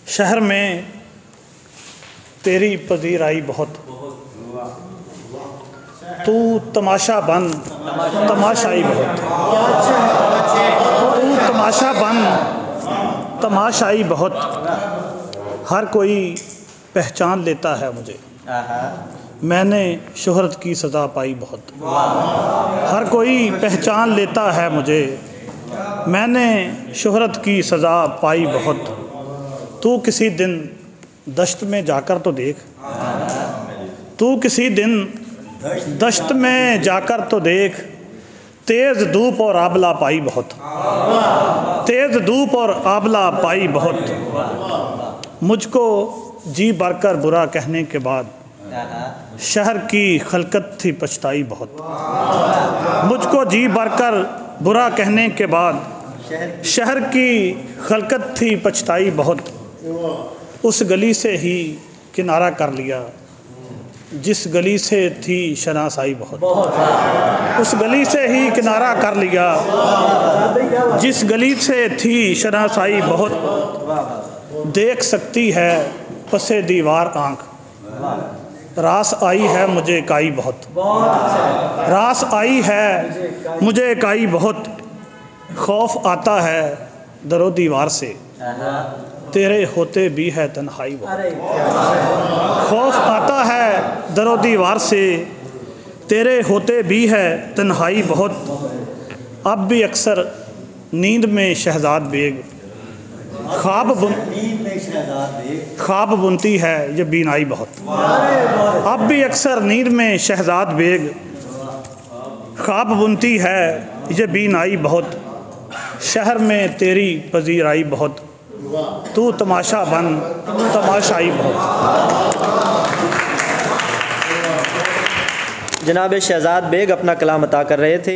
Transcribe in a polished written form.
शहर में तेरी पजीराई बहुत, तू तमाशा बन तमाशाई बहुत, तू तमाशा बन तमाशाई बहुत। हर कोई पहचान लेता है मुझे, मैंने शोहरत की सज़ा पाई बहुत। हर कोई पहचान लेता है मुझे, मैंने शोहरत की सज़ा पाई बहुत। तू किसी दिन दश्त में जाकर तो देख, तू किसी दिन दश्त में जाकर तो देख, तेज़ धूप और आबला पाई बहुत, तेज़ धूप और आबला पाई बहुत। मुझको जी भरकर बुरा कहने के बाद शहर की खलकत थी पछताई बहुत। मुझको जी भरकर बुरा कहने के बाद शहर की खलकत थी पछताई बहुत। उस गली से ही किनारा कर लिया जिस गली से थी शनासाई बहुत। उस गली से ही किनारा कर लिया जिस गली से थी शनासाई बहुत। देख सकती है पसे दीवार आँख, रास आई है मुझे काई बहुत, रास आई है मुझे काई बहुत। खौफ आता है दरो दीवार से, तेरे होते भी है तन्हाई बहुत। खौफ आता है दरो दीवार से, तेरे होते भी है तन्हाई बहुत। अब भी अक्सर नींद में शहजाद बेग ख्वाब बुनती है ये बीनाई बहुत। अब भी अक्सर नींद में शहजाद बेग ख्वाब बुनती है ये बीनाई बहुत। शहर में तेरी पजीराई बहुत, तू तमाशा बन तमाशाई बहुत। जनाब शहजाद बेग अपना कलाम अता कर रहे थे।